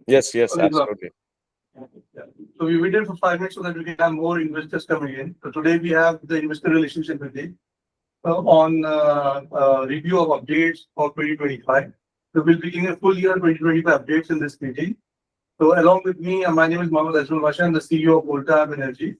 Yes, yes, Okay, absolutely. Yeah. So we waited for 5 minutes so that we can have more investors coming in. So today we have the investor relationship meeting on review of updates for 2025. So we'll be giving a full year 2025 updates in this meeting. So along with me, my name is Mohammed Azrul Basha. I'm the CEO of Voltab Energy.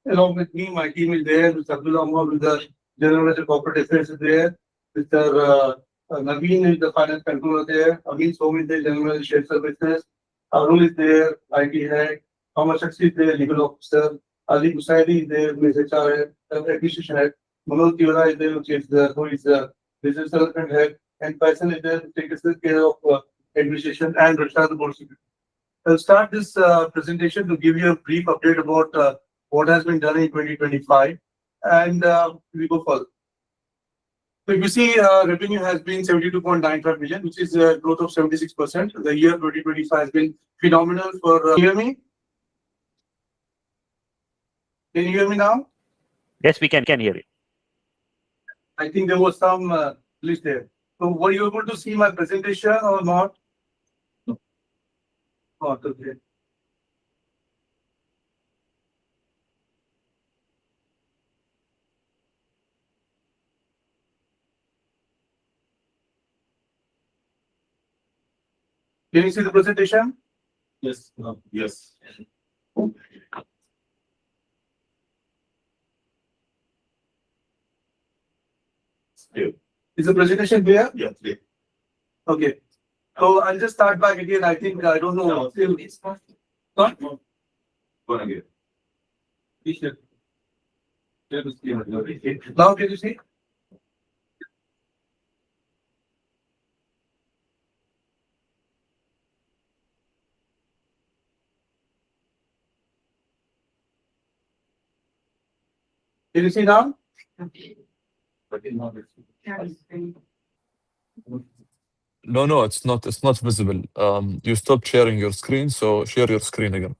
Along with me, my team is there. Mr. Abdullah Umar with the General Manager Corporate Affairs is there. Mr. Naveen is the Finance Controller there. Amin Somi is the General Manager Shared Services. Arun is there, IT Head. Thomas Shakshi is there, Legal Officer. Ali Kusaidi is there, Ms. HR Acquisition Head. Manoj Tiwara is there, who is the Business Development Head. And Faisal is there, who takes care of administration, and Rashad, the Board Secretary. I'll start this presentation to give you a brief update about what has been done in 2025, and we go further. So if you see, revenue has been 72.95 million, which is a growth of 76%. The year 2025 has been phenomenal for. Can you hear me? Can you hear me now? Yes, we can hear you. I think there was some glitch there. So were you able to see my presentation or not? No. Not okay. Can you see the presentation? Yes. Yes. Is the presentation clear? Yeah. Okay. So I'll just start back again. I think I don't know. What? Go again. Now can you see? Can you see now? No, it's not. It's not visible. You stopped sharing your screen, so share your screen again.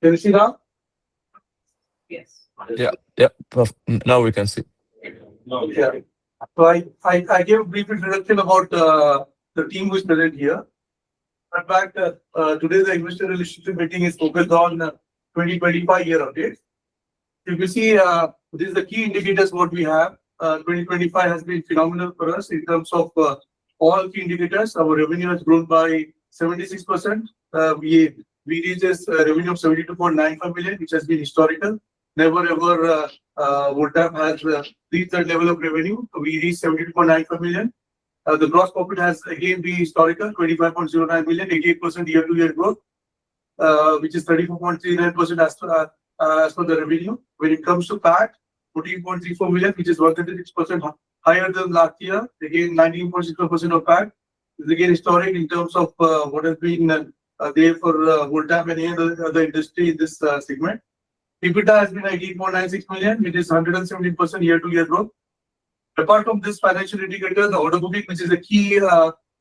Can you see now? Yes. Yeah. Now we can see. Yeah. So I gave a brief introduction about the team who is present here. In fact, today the investor relationship meeting is focused on 2025 year updates. If you see, this is the key indicators what we have. 2025 has been phenomenal for us in terms of all key indicators. Our revenue has grown by 76%. We reached this revenue of 72.95 million, which has been historical. Never ever Voltab has reached that level of revenue. We reached 72.95 million. The gross profit has again been historical, 25.09 million, 88% year-to-year growth, which is 34.39% as per the revenue. When it comes to PAT, 14.34 million, which is 136% higher than last year. Again, 19.64% of PAT is again historic in terms of what has been there for Voltab and any other industry in this segment. EBITDA has been 18.96 million, which is 117% year-to-year growth. Apart from this financial indicator, the order booking, which is a key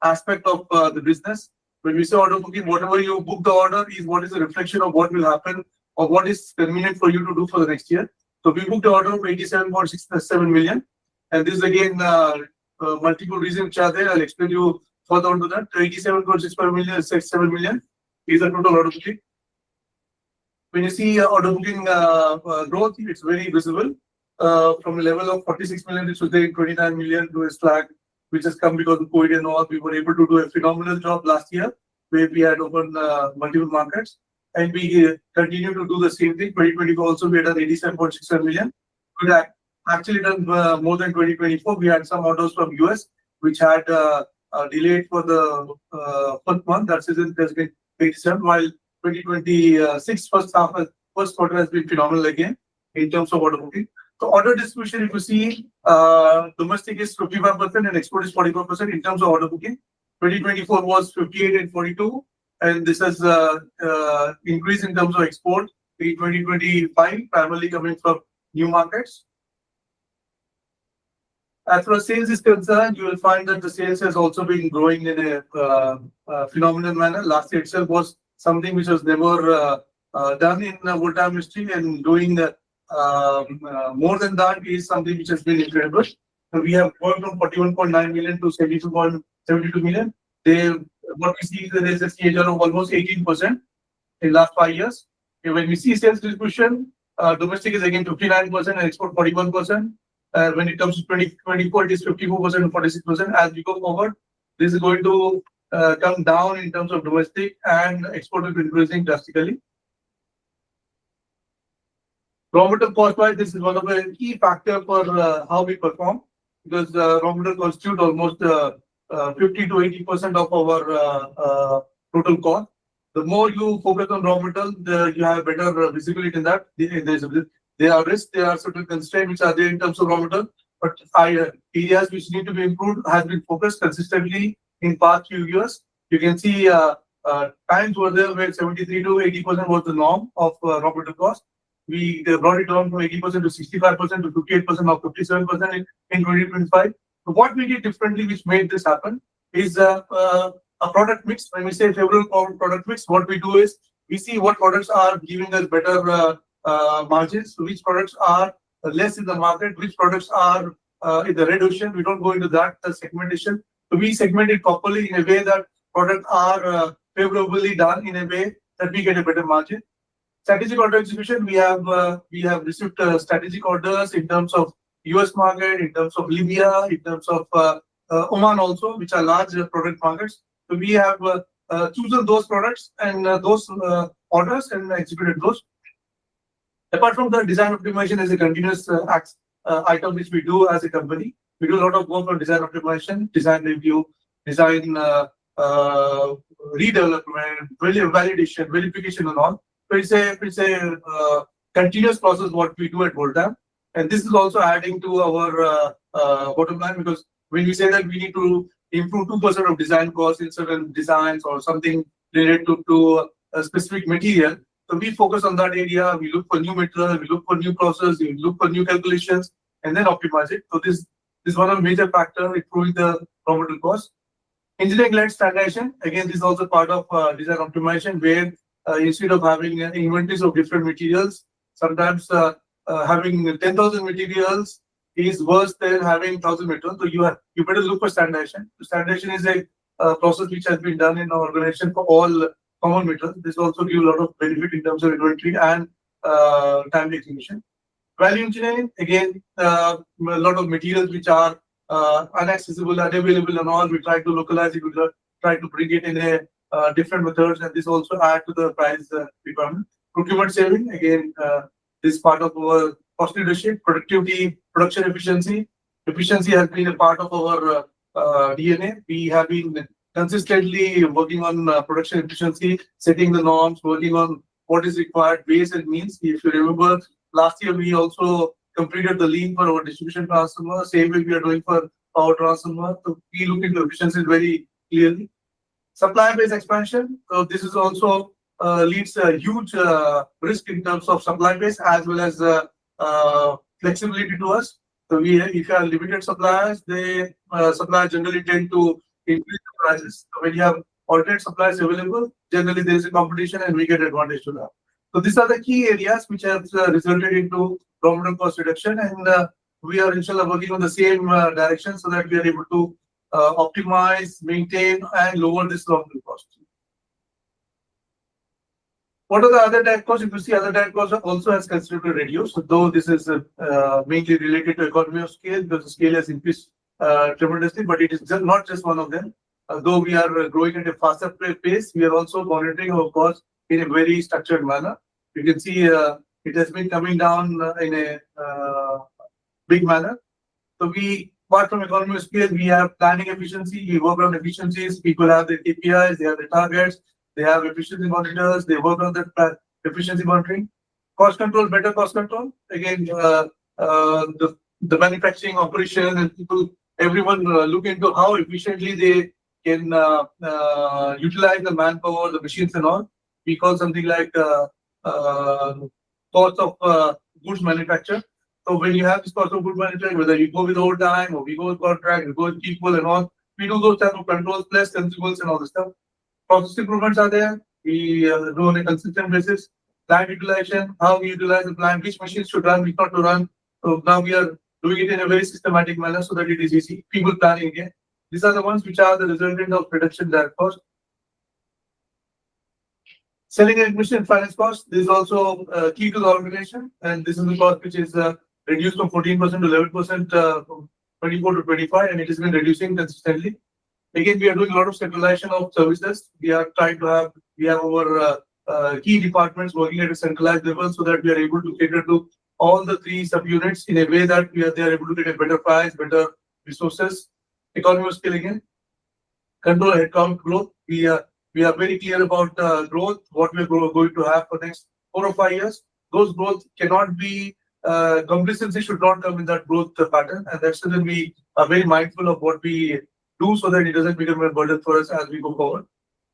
aspect of the business. When we say order booking, whatever you book the order is what is a reflection of what will happen or what is convenient for you to do for the next year. So we booked the order of 87.67 million. And this is again multiple reasons which are there. I'll explain you further onto that. 87.65 million and 67 million is the total order booking. When you see order booking growth, it's very visible. From a level of 46 million, which was there in 29 million to a slack, which has come because of COVID and all. We were able to do a phenomenal job last year, where we had opened multiple markets. And we continue to do the same thing. 2024 also, we had done 87.67 million. We had actually done more than 2024. We had some orders from US, which had delayed for the first month. That season has been 87, while 2026 first quarter has been phenomenal again in terms of order booking. So order distribution, if you see, domestic is 55% and export is 44% in terms of order booking. 2024 was 58 and 42, and this has increased in terms of export in 2025, primarily coming from new markets. As far as sales is concerned, you will find that the sales has also been growing in a phenomenal manner. Last year itself was something which was never done in Voltab history, and doing more than that is something which has been incredible. So we have gone from 41.9 million to 72 million. What we see is that there's a CAGR of almost 18% in last 5 years. Okay, when we see sales distribution, domestic is again 59% and export 41%. When it comes to 2024, it is 54% and 46%. As we go forward, this is going to come down in terms of domestic, and export will be increasing drastically. Raw material cost wise, this is one of the key factors for how we perform, because raw material constitute almost 50 to 80% of our total cost. The more you focus on raw material, you have better visibility in that. There are risks, there are certain constraints which are there in terms of raw material, but areas which need to be improved has been focused consistently in past few years. You can see times were there where 73 to 80% was the norm of raw material cost. We brought it down from 80% to 65% to 58% or 57% in 2025. So what we did differently, which made this happen, is a product mix. When we say favorable product mix, what we do is we see what products are giving us better margins, which products are less in the market, which products are in the red ocean. We don't go into that segmentation. So we segment it properly in a way that products are favorably done in a way that we get a better margin. Strategic order execution, we have received strategic orders in terms of US market, in terms of Libya, in terms of Oman also, which are large product markets. So we have chosen those products and those orders and executed those. Apart from the design optimization as a continuous item which we do as a company, we do a lot of work on design optimization, design review, design redevelopment, validation, verification and all. So it's a continuous process what we do at Volta. And this is also adding to our bottom line, because when we say that we need to improve 2% of design costs in certain designs or something related to a specific material, so we focus on that area. We look for new material, we look for new process, we look for new calculations, and then optimize it. So this is one of the major factors improving the raw material cost. Engineering-led standardization, again, this is also part of design optimization, where instead of having inventories of different materials, sometimes having 10,000 materials is worse than having 1,000 materials. So you better look for standardization. Standardization is a process which has been done in our organization for all common materials. This also gives a lot of benefit in terms of inventory and timely execution. Value engineering, again, a lot of materials which are inaccessible, unavailable and all, we try to localize it, we try to bring it in a different methods, and this also add to the price requirement. Procurement saving, again, this part of our cost leadership, productivity, production efficiency. Efficiency has been a part of our DNA. We have been consistently working on production efficiency, setting the norms, working on what is required, ways and means. If you remember, last year we also completed the lean for our distribution transformer. Same way we are doing for our transformer. So we look into efficiency very clearly. Supply base expansion. So this is also leads a huge risk in terms of supply base as well as flexibility to us. So if you have limited suppliers, they suppliers generally tend to increase the prices. So when you have alternate suppliers available, generally there is a competition and we get advantage to that. So these are the key areas which have resulted into raw material cost reduction, and we are inshallah working on the same direction so that we are able to optimize, maintain and lower this raw material cost. What are the other direct costs? If you see, other direct costs also has considerably reduced. So though this is mainly related to economy of scale, because the scale has increased tremendously, but it is not just one of them. Though we are growing at a faster pace, we are also monitoring our costs in a very structured manner. You can see it has been coming down in a big manner. So apart from economy of scale, we have planning efficiency, we work on efficiencies, people have the KPIs, they have the targets, they have efficiency monitors, they work on that efficiency monitoring. Cost control, better cost control. Again, the manufacturing operation and people, everyone look into how efficiently they can utilize the manpower, the machines and all. We call something like cost of goods manufacture. So when you have this cost of goods manufacture, whether you go with overtime or we go with contract, we go with people and all, we do those type of controls plus consumables and all this stuff. Process improvements are there. We do on a consistent basis. Plant utilization, how we utilize the plant, which machines should run, which not to run. So now we are doing it in a very systematic manner so that it is easy. People planning again. These are the ones which are the resultant of reduction in direct cost. Selling and administration finance cost, this is also key to the organization, and this is the cost which is reduced from 14% to 11% from 24 to 25, and it has been reducing consistently. Again, we are doing a lot of centralization of services. We are trying to have our key departments working at a centralized level so that we are able to cater to all the three subunits in a way that they are able to get a better price, better resources. Economy of scale again. Control headcount growth. We are very clear about growth, what we are going to have for next 4 or 5 years. Those growth cannot be, complacency should not come in that growth pattern. And that's why we are very mindful of what we do so that it doesn't become a burden for us as we go forward.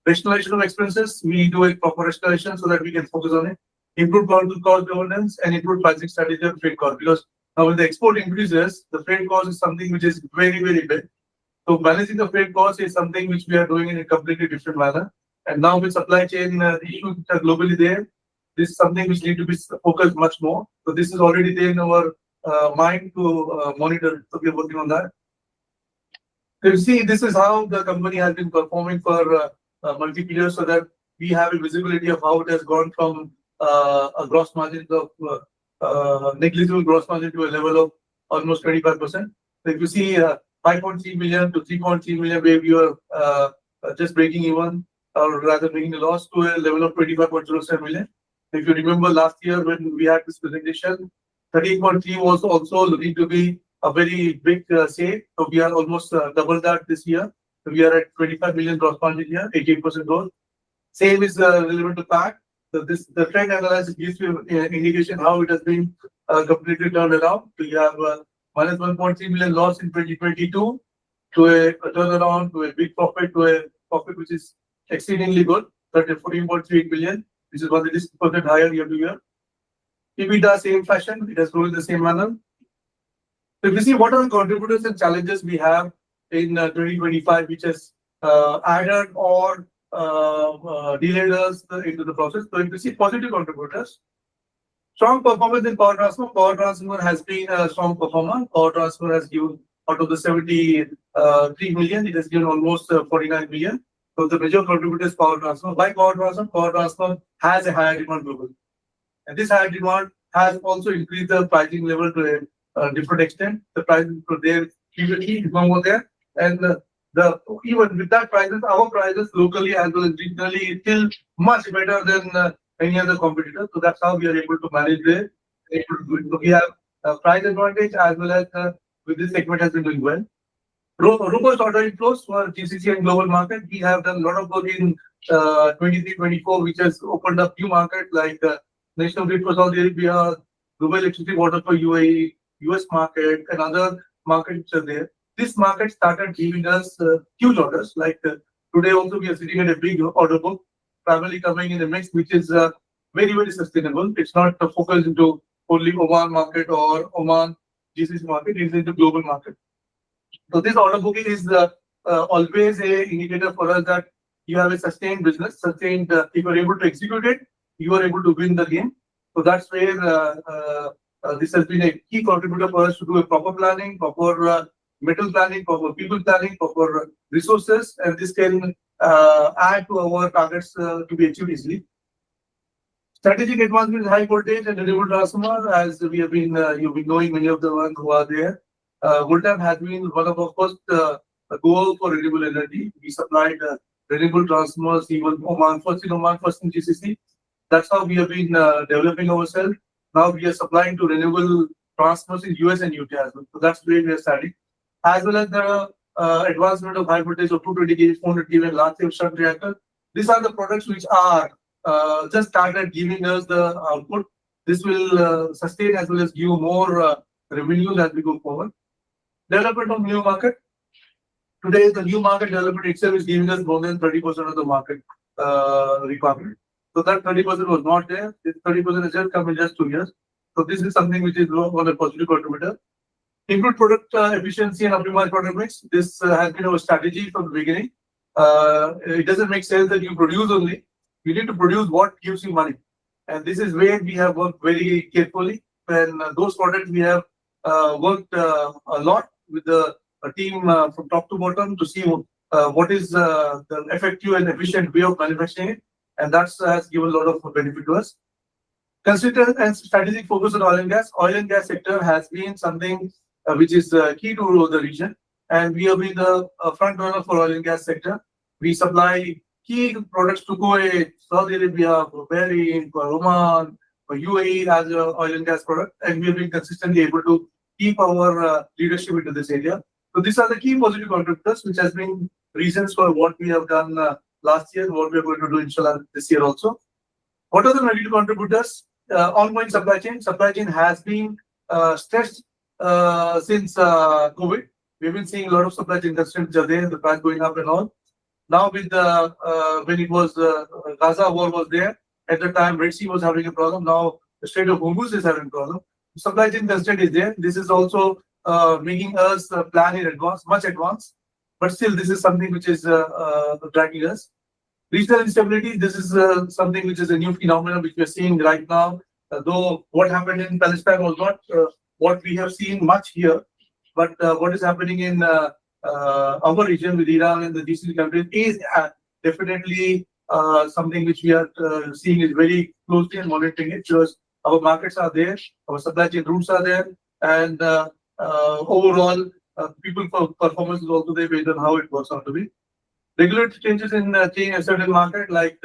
Rationalization of expenses, we do a proper rationalization so that we can focus on it. Improve cost governance and improve pricing strategy of freight cost. Because now when the export increases, the freight cost is something which is very, very big. So managing the freight cost is something which we are doing in a completely different manner. And now with supply chain issues which are globally there, this is something which need to be focused much more. So this is already there in our mind to monitor. So we are working on that. So you see, this is how the company has been performing for multiple years, so that we have a visibility of how it has gone from a gross margin of negligible gross margin to a level of almost 25%. So if you see 5.3 million to 3.3 million, where we are just breaking even, or rather making a loss, to a level of 25.07 million. If you remember last year when we had this presentation, 13.3 was also looking to be a very big save. So we are almost double that this year. So we are at 25 million gross margin here, 18% growth. Same is relevant to PAT. So the trend analysis gives you an indication how it has been completely turned around. So you have minus 1.3 million loss in 2022 to a turnaround to a big profit, to a profit which is exceedingly good, 14.38 billion, which is 1% higher year to year. EBITDA, same fashion, it has grown in the same manner. So if you see what are the contributors and challenges we have in 2025, which has added or delayed us into the process. So if you see positive contributors, strong performance in power transfer. Power transfer has been a strong performer. Power transfer has given out of the 73 million, it has given almost 49 million. So the major contributor is power transfer. Why power transfer? Power transfer has a higher demand globally. And this higher demand has also increased the pricing level to a different extent. The prices were there previously, over there. And even with that prices, our prices locally as well as regionally still much better than any other competitor. So that's how we are able to manage it. So we have a price advantage as well as with this segment has been doing well. Robust order inflows for GCC and global market. We have done a lot of work in 23-24, which has opened up new markets like National Grid for Saudi Arabia, Global Electricity Water for UAE, US market, and other markets are there. This market started giving us huge orders. Like today also we are sitting at a big order book, primarily coming in a mix which is very, very sustainable. It's not focused into only Oman market or Oman GCC market, it's into global market. So this order booking is always a indicator for us that you have a sustained business, sustained, if you're able to execute it, you are able to win the game. So that's where this has been a key contributor for us to do a proper planning, proper metal planning, proper people planning, proper resources, and this can add to our targets to be achieved easily. Strategic advancement in high voltage and renewable transformer, as we have been, you've been knowing many of the ones who are there. Voltam has been one of our first goals for renewable energy. We supplied renewable transformers, even Oman, first in Oman, first in GCC. That's how we have been developing ourselves. Now we are supplying to renewable transformers in US and UK as well. So that's where we are starting. As well as the advancement of high voltage of 220 kV, 400 kV, and large scale shunt reactor. These are the products which are just started giving us the output. This will sustain as well as give more revenues as we go forward. Development of new market. Today, the new market development itself is giving us more than 30% of the market requirement. So that 30% was not there. This 30% has just come in just 2 years. So this is something which is one of the positive contributor. Improve product efficiency and optimize product mix. This has been our strategy from the beginning. It doesn't make sense that you produce only. You need to produce what gives you money. And this is where we have worked very carefully. And those products we have worked a lot with the team from top to bottom to see what is the effective and efficient way of manufacturing it, and that's has given a lot of benefit to us. Consistent and strategic focus on oil and gas. Oil and gas sector has been something which is key to the region, and we have been the front runner for oil and gas sector. We supply key products to Kuwait, Saudi Arabia, for Bahrain, for Oman, for UAE as an oil and gas product, and we have been consistently able to keep our leadership into this area. So these are the key positive contributors, which has been reasons for what we have done last year, what we are going to do inshallah this year also. What are the negative contributors? Ongoing supply chain. Supply chain has been stressed since COVID. We've been seeing a lot of supply chain constraints are there, the price going up and all. Now with the when it was Gaza war was there, at the time Red Sea was having a problem. Now the Strait of Hormuz is having a problem. Supply chain constraint is there. This is also making us plan in advance, much advance. But still, this is something which is dragging us. Regional instability, this is something which is a new phenomenon which we are seeing right now. Though what happened in Palestine was not what we have seen much here, but what is happening in our region with Iran and the GCC countries is definitely something which we are seeing is very closely and monitoring it, because our markets are there, our supply chain routes are there, and overall people performance is also there based on how it works out to be. Regulatory changes in a certain market, like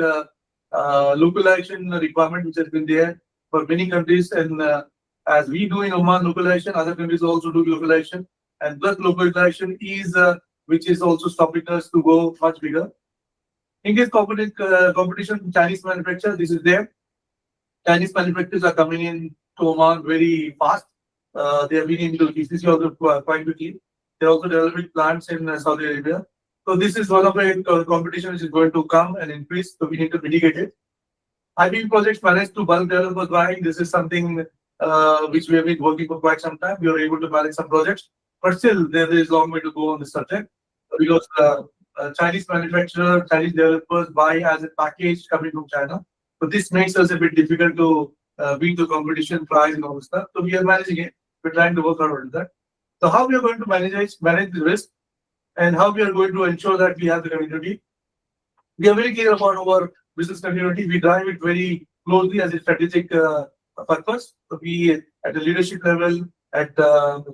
localization requirement, which has been there for many countries, and as we do in Oman localization, other countries also do localization, and that localization is which is also stopping us to go much bigger. Increased competition from Chinese manufacturers, this is there. Chinese manufacturers are coming in to Oman very fast. They have been into GCC also quite quickly. They're also developing plants in Saudi Arabia. So this is one of the competition which is going to come and increase, so we need to mitigate it. IPP projects managed to bulk developers buying. This is something which we have been working for quite some time. We are able to manage some projects, but still there is a long way to go on this subject, because Chinese manufacturers, Chinese developers buy as a package coming from China. So this makes us a bit difficult to beat the competition price and all this stuff. So we are managing it. We're trying to work out on that. So how we are going to manage the risk, and how we are going to ensure that we have the continuity. We are very clear about our business continuity. We drive it very closely as a strategic purpose. So we, at the leadership level, at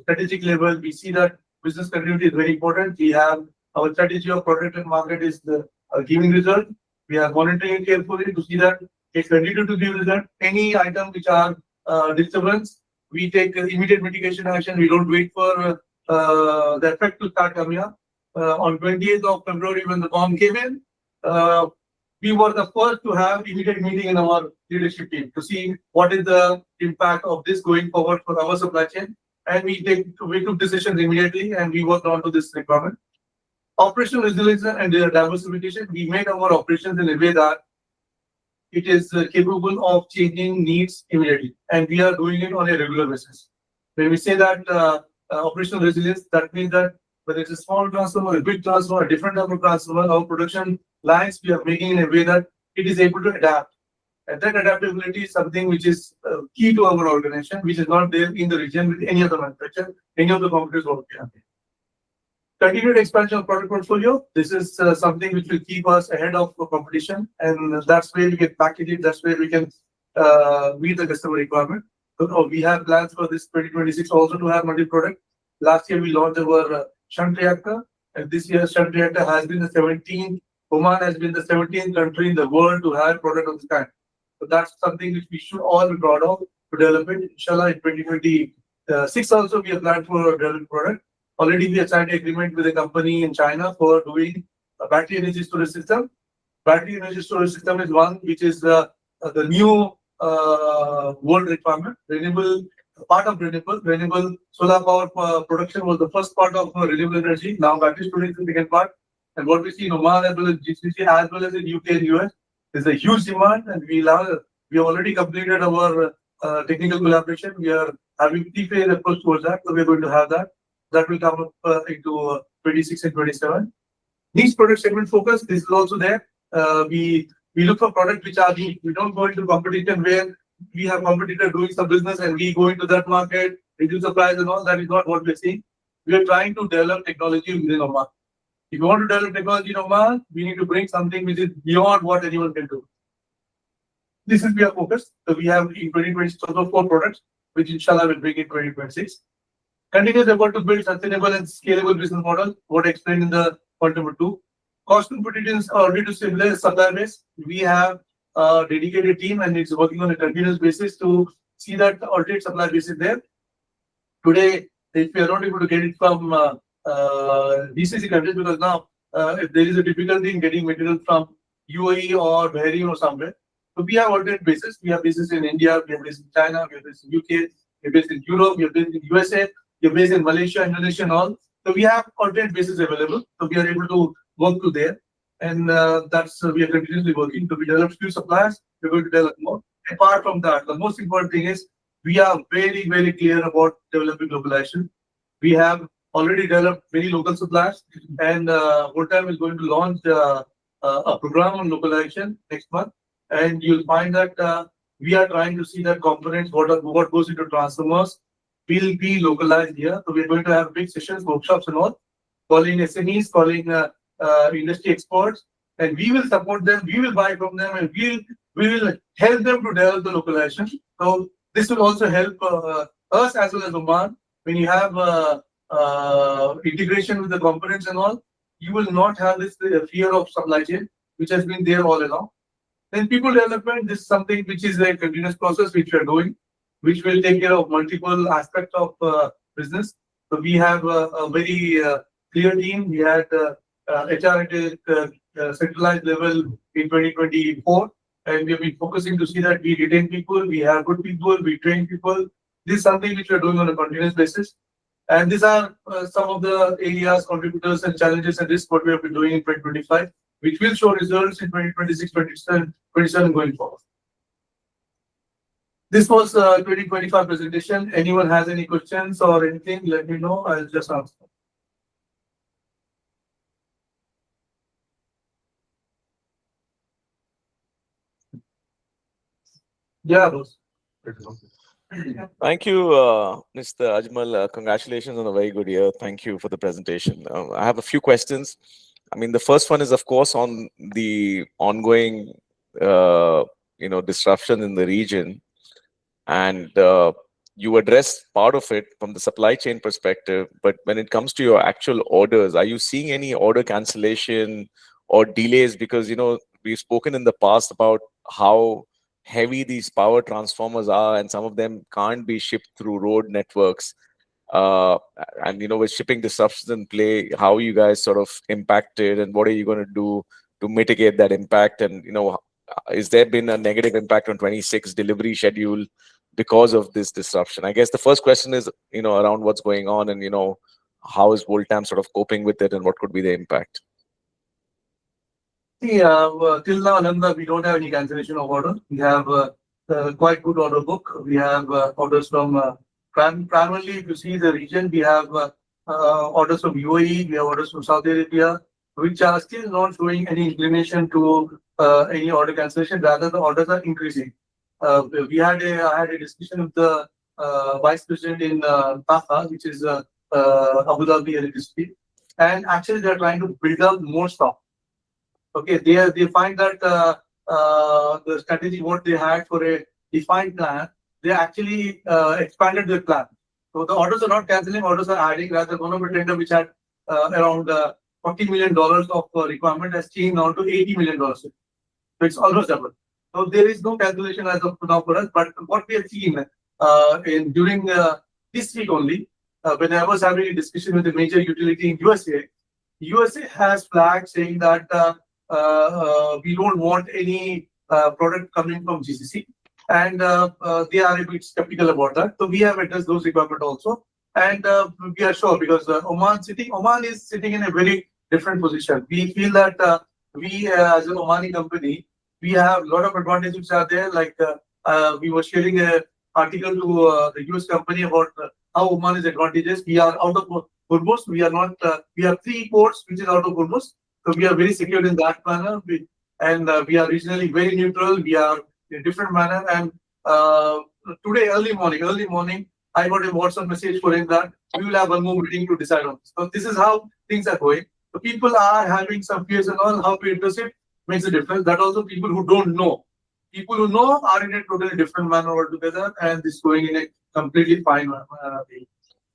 strategic level, we see that business continuity is very important. We have our strategy of product and market is giving result. We are monitoring it carefully to see that it continue to give result. Any item which are disturbance, we take immediate mitigation action. We don't wait for the effect to start coming up. On 28th of February, when the bomb came in, we were the first to have immediate meeting in our leadership team to see what is the impact of this going forward for our supply chain. And we took decisions immediately, and we worked on to this requirement. Operational resilience and diversification. We made our operations in a way that it is capable of changing needs immediately, and we are doing it on a regular basis. When we say that operational resilience, that means that whether it's a small transformer, a big transformer, a different type of transformer, our production lines we are making in a way that it is able to adapt. And that adaptability is something which is key to our organization, which is not there in the region with any other manufacturer, any of the competitors what we have. Continued expansion of product portfolio. This is something which will keep us ahead of the competition, and that's where we get package it. That's where we can meet the customer requirement. So we have plans for this 2026 also to have multi-product. Last year we launched our shunt reactor, and this year shunt reactor has been the 17th. Oman has been the 17th country in the world to have product of this kind. So that's something which we should all be proud of to develop it. Inshallah, in 2026 also we have planned for a developed product. Already we have signed an agreement with a company in China for doing a battery energy storage system. Battery energy storage system is one which is the new world requirement. Renewable solar power production was the first part of renewable energy. Now battery storage is the second part. And what we see in Oman as well as GCC as well as in UK and US is a huge demand, and we have already completed our technical collaboration. We are having three-phase approach towards that, so we are going to have that. That will come up into 26 and 27. Niche product segment focus, this is also there. We look for products which are niche. We don't go into competition where we have competitor doing some business and we go into that market reduce supplies and all. That is not what we're saying. We are trying to develop technology within Oman. If you want to develop technology in Oman, we need to bring something which is beyond what anyone can do. This is our focus. So we have in 2026 also 4 products, which inshallah will bring in 2026. Continuous effort to build sustainable and scalable business model, what I explained in the point number 2. Cost competitiveness already to similar supplier base. We have a dedicated team and it's working on a continuous basis to see that alternate supply base is there. Today, if we are not able to get it from GCC countries, because now if there is a difficulty in getting material from UAE or Bahrain or somewhere, so we have alternate bases. We have bases in India, we have bases in China, we have bases in UK, we have bases in Europe, we have bases in USA, we have bases in Malaysia, Indonesia, and all. So we have alternate bases available. So we are able to work to there, and that's we are continuously working. So we develop few suppliers. We're going to develop more. Apart from that, the most important thing is we are very, very clear about developing localization. We have already developed many local suppliers, and Voltime is going to launch a program on localization next month. And you'll find that we are trying to see that components, what goes into transformers, will be localized here. So we're going to have big sessions, workshops, and all, calling SMEs, calling industry experts, and we will support them. We will buy from them, and we will help them to develop the localization. So this will also help us as well as Oman. When you have integration with the components and all, you will not have this fear of supply chain, which has been there all along. Then people development, this is something which is a continuous process which we are doing, which will take care of multiple aspects of business. So we have a very clear team. We had HR at a centralized level in 2024, and we have been focusing to see that we retain people, we have good people, we train people. This is something which we are doing on a continuous basis. And these are some of the areas, contributors, and challenges and risks what we have been doing in 2025, which will show results in 2026, 27 going forward. This was 2025 presentation. Anyone has any questions or anything, let me know. I'll just answer. Yeah, boss. Thank you, Mr. Ajmal. Congratulations on a very good year. Thank you for the presentation. I have a few questions. I mean, the first one is, of course, on the ongoing, disruption in the region, and you addressed part of it from the supply chain perspective. But when it comes to your actual orders, are you seeing any order cancellation or delays? Because we've spoken in the past about how heavy these power transformers are, and some of them can't be shipped through road networks. And with shipping disruptions in play, how are you guys sort of impacted, and what are you going to do to mitigate that impact? And is there been a negative impact on 26 delivery schedule because of this disruption? I guess the first question is around what's going on, and how is Voltam sort of coping with it, and what could be the impact? See, till now, Ananda, we don't have any cancellation of order. We have quite good order book. We have orders from primarily, if you see the region, we have orders from UAE, we have orders from Saudi Arabia, which are still not showing any inclination to any order cancellation. Rather, the orders are increasing. I had a discussion with the vice president in TAFA, which is Abu Dhabi Electricity, and actually they are trying to build up more stock. Okay, they find that the strategy what they had for a defined plan, they actually expanded their plan. So the orders are not cancelling, orders are adding. Rather, one of the tender which had around $40 million of requirement has changed now to $80 million. So it's almost double. So there is no cancellation as of now for us. But what we have seen during this week only, when I was having a discussion with a major utility in USA has flagged saying that we don't want any product coming from GCC, and they are a bit skeptical about that. So we have addressed those requirements also, and we are sure, because Oman is sitting in a very different position. We feel that we as an Omani company, we have a lot of advantages which are there. Like we were sharing an article to the US company about how Oman is advantageous. We are out of Hormuz. We are not. We have 3 ports which is out of Hormuz. So we are very secure in that manner, and we are regionally very neutral. We are in a different manner. And today, early morning, I got a WhatsApp message for him that we will have one more meeting to decide on this. So this is how things are going. So people are having some fears and all. How to address it makes a difference. That also people who don't know. People who know are in a totally different manner altogether, and this is going in a completely fine way.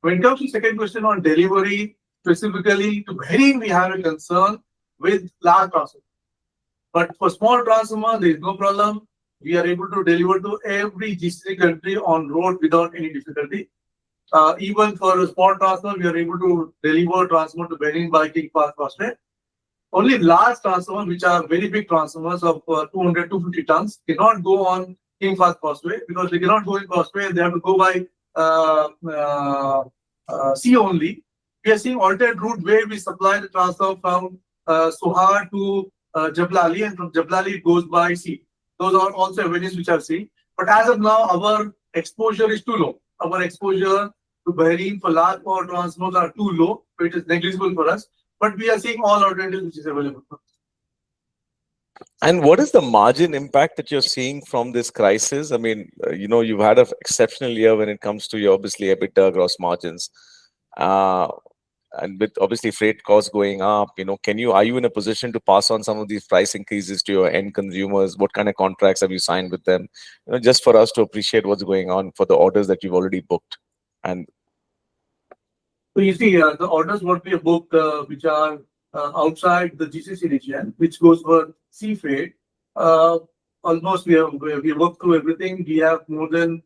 When it comes to second question on delivery, specifically to Bahrain, we have a concern with large transformers. But for small transformer, there is no problem. We are able to deliver to every GCC country on road without any difficulty. Even for a small transformer, we are able to deliver transformer to Bahrain by King Fahd Causeway. Only large transformers, which are very big transformers of 200, 250 tons, cannot go on King Fahd Causeway because they cannot go in Causeway. They have to go by sea only. We are seeing alternate route where we supply the transformer from Sohar to Jablali, and from Jablali it goes by sea. Those are also avenues which are seen. But as of now, our exposure is too low. Our exposure to Bahrain for large power transformers are too low, so it is negligible for us. But we are seeing all alternatives which is available for us. And what is the margin impact that you're seeing from this crisis? I mean, you've had an exceptional year when it comes to your obviously EBITDA gross margins. And with obviously freight costs going up, are you in a position to pass on some of these price increases to your end consumers? What kind of contracts have you signed with them? Just for us to appreciate what's going on for the orders that you've already booked. And so you see, the orders what we have booked, which are outside the GCC region, which goes for sea freight, almost we worked through everything. We have more than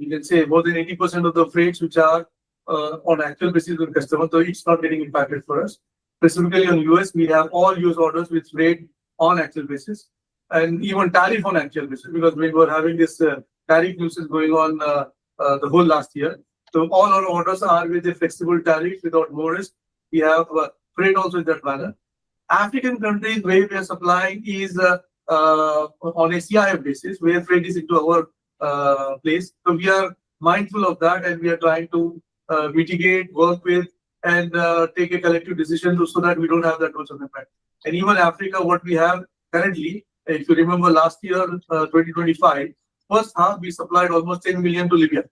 80% of the freights which are on actual basis with customers, so it's not getting impacted for us. Specifically on US, we have all US orders with freight on actual basis, and even tariff on actual basis, because we were having this tariff nuisance going on the whole last year. So all our orders are with a flexible tariff without more risk. We have freight also in that manner. African countries where we are supplying is on a CIF basis, where freight is into our place. So we are mindful of that, and we are trying to mitigate, work with, and take a collective decision so that we don't have that much of impact. And even Africa, what we have currently, if you remember last year, 2025, first half we supplied almost 10 million to Libya.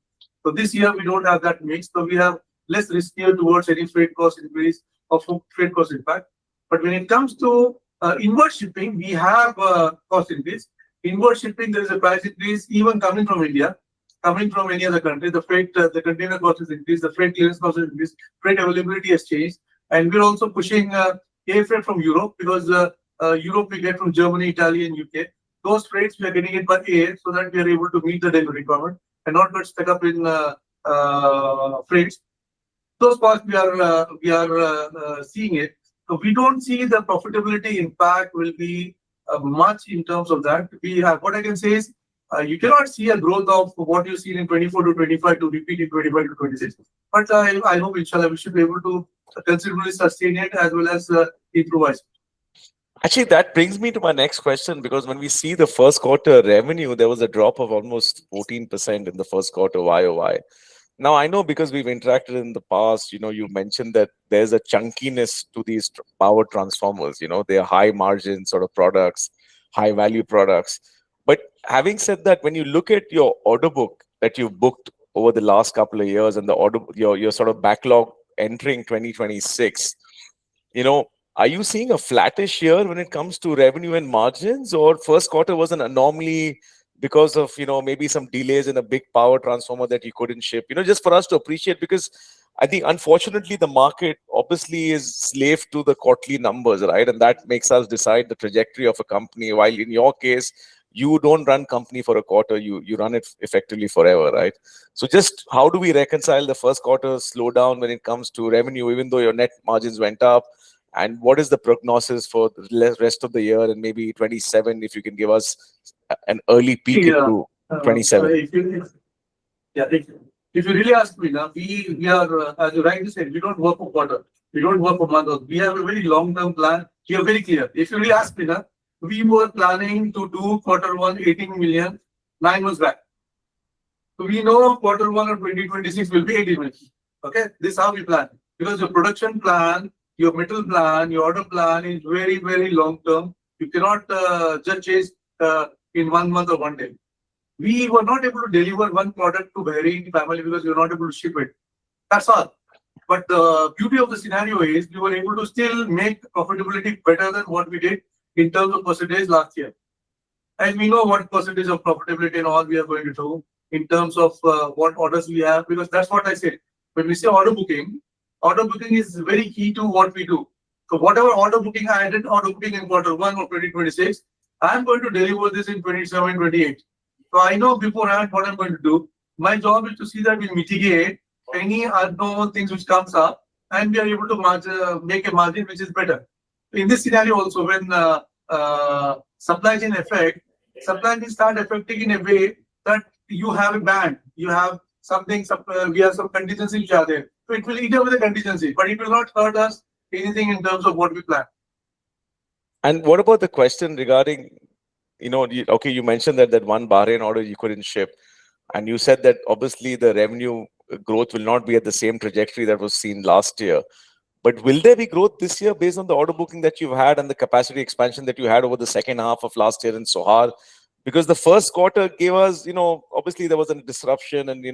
So this year we don't have that mix, so we have less risk here towards any freight cost increase or freight cost impact. But when it comes to inward shipping, we have cost increase. Inward shipping, there is a price increase even coming from India, coming from any other country. The freight, the container cost has increased, the freight clearance cost has increased, freight availability has changed, and we're also pushing air freight from Europe, because Europe we get from Germany, Italy, and UK. Those freights we are getting it by air, so that we are able to meet the delivery requirement and not get stuck up in freights. Those costs we are seeing it. So we don't see the profitability impact will be much in terms of that. We have, what I can say is, you cannot see a growth of what you see in 24 to 25 to repeat in 25 to 26. But I hope, inshallah, we should be able to considerably sustain it as well as improvise. Actually, that brings me to my next question, because when we see the first quarter revenue, there was a drop of almost 14% in the first quarter YOY. Now, I know because we've interacted in the past, you mentioned that there's a chunkiness to these power transformers. They are high margin sort of products, high value products. But having said that, when you look at your order book that you've booked over the last couple of years and the your sort of backlog entering 2026, are you seeing a flattish year when it comes to revenue and margins, or first quarter was an anomaly because of, maybe some delays in a big power transformer that you couldn't ship? Just for us to appreciate, because I think unfortunately the market obviously is slave to the quarterly numbers, right? And that makes us decide the trajectory of a company. While in your case, you don't run company for a quarter, you run it effectively forever, right? So just how do we reconcile the first quarter slowdown when it comes to revenue, even though your net margins went up? And what is the prognosis for the rest of the year and maybe 27, if you can give us an early peek into 27? If you really ask me now, we are, as you rightly said, we don't work for quarter, we don't work for month. We have a very long-term plan. We are very clear. If you really ask me now, we were planning to do quarter one 18 million 9 months back. So we know quarter one of 2026 will be 18 million. Okay, this is how we plan, because your production plan, your metal plan, your order plan is very, very long term. You cannot just change in 1 month or 1 day. We were not able to deliver one product to Bahrain family because we were not able to ship it. That's all. But the beauty of the scenario is we were able to still make profitability better than what we did in terms of percentage last year. And we know what percentage of profitability and all we are going to do in terms of what orders we have, because that's what I said. When we say order booking is very key to what we do. So whatever order booking I did, order booking in Q1 of 2026, I'm going to deliver this in 27, 28. So I know beforehand what I'm going to do. My job is to see that we mitigate any unknown things which comes up, and we are able to make a margin which is better. In this scenario also, when supply chain start affecting in a way that you have a band, you have something, we have some contingency which are there. So it will eat up with the contingency, but it will not hurt us anything in terms of what we plan. And what about the question regarding, okay, you mentioned that one Bahrain order you couldn't ship, and you said that obviously the revenue growth will not be at the same trajectory that was seen last year. But will there be growth this year based on the order booking that you've had and the capacity expansion that you had over the second half of last year in Sohar? Because the first quarter gave us, obviously there was a disruption and,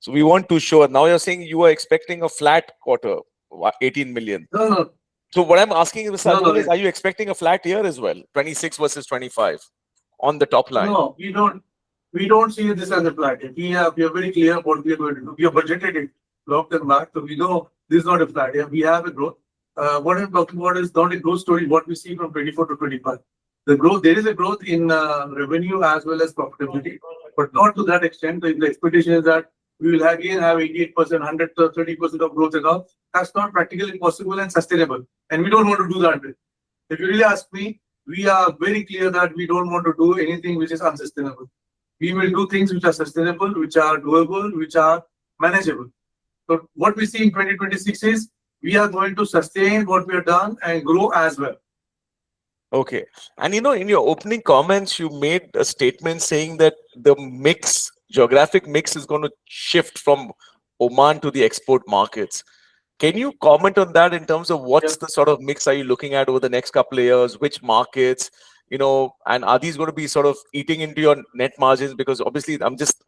so we weren't too sure. Now you're saying you are expecting a flat quarter, 18 million. No. So what I'm asking you, Mr. No. is, are you expecting a flat year as well, 26 versus 25 on the top line? No, we don't. We don't see this as a flat year. We are very clear what we are going to do. We have budgeted it long-term back, so we know this is not a flat year. We have a growth. What I'm talking about is not a growth story, what we see from 24 to 25. The growth, there is a growth in revenue as well as profitability, but not to that extent. The expectation is that we will again have 88%, 100 to 30% of growth and all. That's not practically possible and sustainable. And we don't want to do that. If you really ask me, we are very clear that we don't want to do anything which is unsustainable. We will do things which are sustainable, which are doable, which are manageable. So what we see in 2026 is we are going to sustain what we have done and grow as well. Okay. And in your opening comments, you made a statement saying that the geographic mix is going to shift from Oman to the export markets. Can you comment on that in terms of what's the sort of mix are you looking at over the next couple of years? Which markets, and are these going to be sort of eating into your net margins? Because obviously I'm just,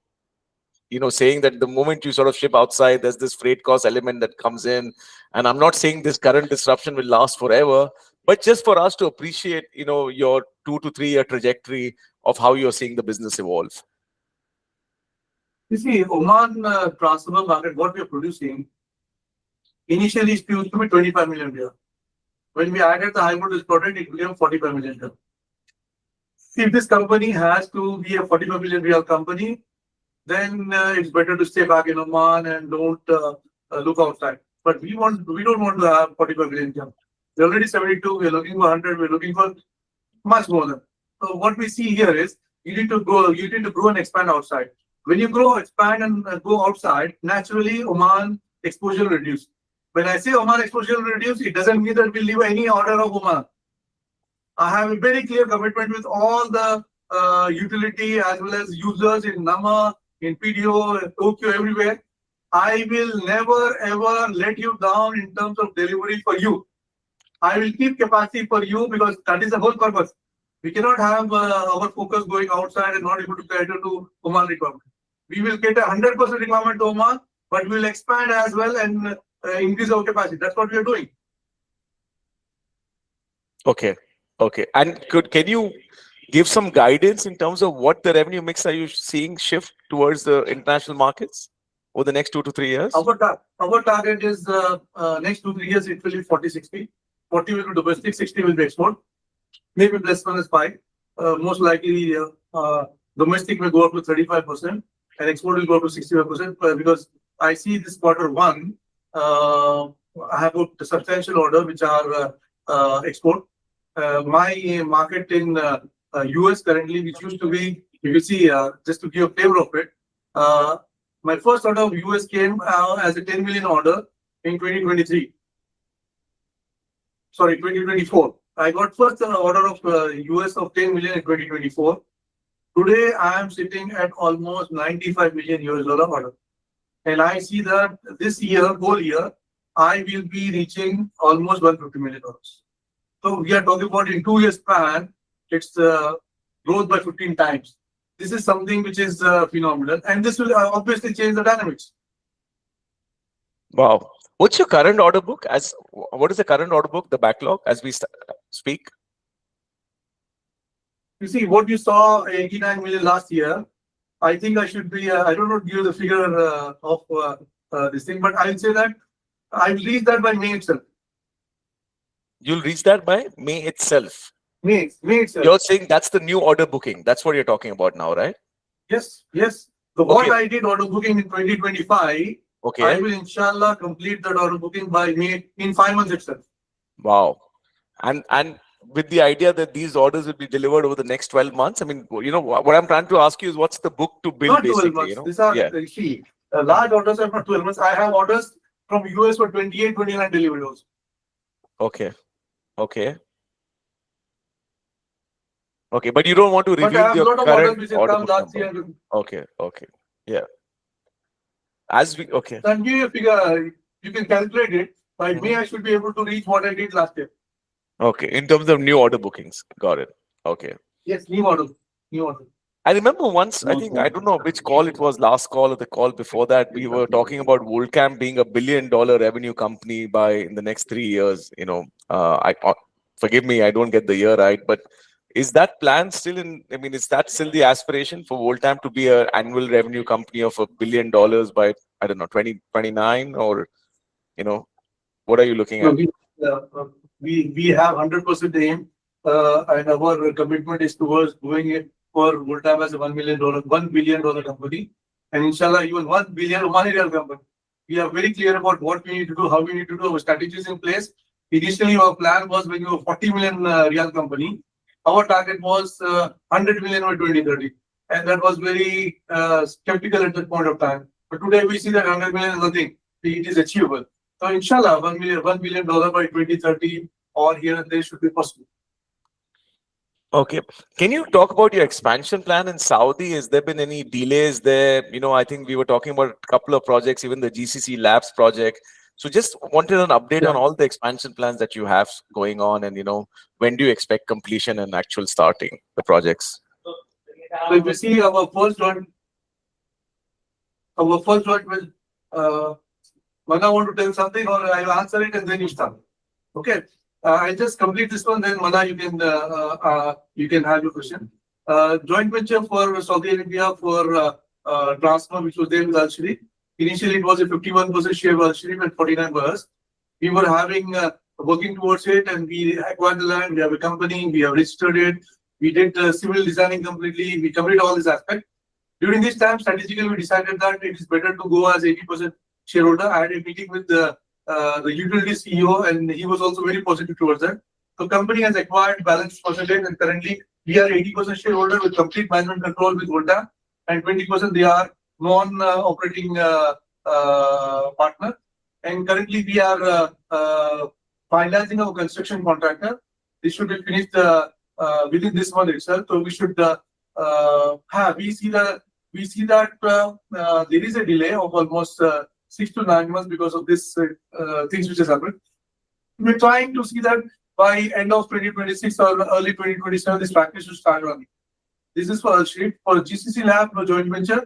saying that the moment you sort of ship outside, there's this freight cost element that comes in. And I'm not saying this current disruption will last forever, but just for us to appreciate, your 2 to 3 year trajectory of how you're seeing the business evolve. You see, Oman transformer market, what we are producing, initially it used to be 25 million riyal. When we added the high voltage product, it became 45 million riyal. If this company has to be a 45 million riyal company, then it's better to stay back in Oman and don't look outside. But we don't want to have 45 million riyal. We're already 72, we're looking for 100, we're looking for much more than. So what we see here is you need to grow and expand outside. When you grow, expand and go outside, naturally Oman exposure will reduce. When I say Oman exposure will reduce, it doesn't mean that we'll leave any order of Oman. I have a very clear commitment with all the utility as well as users in Nama, in PDO, in Tokyo, everywhere. I will never ever let you down in terms of delivery for you. I will keep capacity for you because that is the whole purpose. We cannot have our focus going outside and not able to cater to Oman requirement. We will cater 100% requirement to Oman, but we will expand as well and increase our capacity. That's what we are doing. Okay. And can you give some guidance in terms of what the revenue mix are you seeing shift towards the international markets over the next 2 to 3 years? Our target is next 2 to 3 years, it will be 40-60. 40 will be domestic, 60 will be export. Maybe plus minus 5. Most likely, domestic will go up to 35% and export will go up to 65% because I see this Q1, I have a substantial order which are export. My market in US currently, which used to be, you can see, just to give a flavor of it, my first order of US came as a 10 million order in 2023. Sorry, 2024. I got first order of US of 10 million in 2024. Today, I am sitting at almost 95 million US dollar order. And I see that this year, whole year, I will be reaching almost $150 million. So we are talking about in 2 years span, it's growth by 15 times. This is something which is phenomenal, and this will obviously change the dynamics. Wow. What's your current order book? What is the current order book, the backlog as we speak? You see, what you saw 89 million last year, I think I should be, I don't know, give you the figure of this thing, but I'll say that I'll reach that by May itself. You'll reach that by May itself. May itself. You're saying that's the new order booking. That's what you're talking about now, right? Yes. So what Okay. I did order booking in 2025, Okay. I will inshallah complete that order booking by May in 5 months itself. Wow. And with the idea that these orders will be delivered over the next 12 months, I mean, what I'm trying to ask you is what's the book to build, Not 12 basically, months. These are, see, large orders are not 12 months. I have orders from US for 28, 29 delivery also. Okay. But you don't want to But I reveal have a your lot of orders current which have order come book last number. year. Okay. Yeah. Okay. I'll give you a figure. You can calculate it. By Mhm. May, I should be able to reach what I did last year. Okay. In terms of new order bookings. Got it. Okay. Yes, new order. I remember once, I think, I don't know which call it was, last call or the call before that, we were talking about Volcam being $1 billion revenue company in the next 3 years. Forgive me, I don't get the year right, but is that plan still is that still the aspiration for Volcam to be an annual revenue company of $1 billion by, I don't know, 2029, or, what are you looking at? We have 100% aim, and our commitment is towards doing it for Voltam as a $1 billion company, and inshallah even 1 billion real company. We are very clear about what we need to do, how we need to do. Our strategies in place. Initially, our plan was when you were 40 million real company, our target was 100 million by 2030, and that was very skeptical at that point of time. But today we see that 100 million is nothing. It is achievable. So inshallah, $1 billion by 2030 or here and there should be possible. Okay. Can you talk about your expansion plan in Saudi? Has there been any delays there? I think we were talking about a couple of projects, even the GCC Labs project. So just wanted an update on all the expansion plans that you have going on, and, when do you expect completion and actual starting the projects? So if you see our first joint will, Mana want to tell something, or I will answer it and then you start. Okay. I'll just complete this one, then Mana, you can have your question. Joint venture for Saudi Arabia for transfer, which was there with Al Sharif. Initially, it was a 51% share of Al Sharif and 49%. We were working towards it, and we acquired the land. We have a company, we have registered it. We did civil designing completely. We covered all these aspects. During this time, strategically, we decided that it is better to go as 80% shareholder. I had a meeting with the utility CEO, and he was also very positive towards that. The company has acquired balanced percentage, and currently we are 80% shareholder with complete management control with Volta, and 20% they are non-operating partner. And currently we are finalizing our construction contractor. This should be finished within this month itself. So we should we see that there is a delay of almost 6 to 9 months because of this things which has happened. We're trying to see that by end of 2026 or early 2027, this practice should start running. This is for Al-Sharif. For GCC Lab, for joint venture,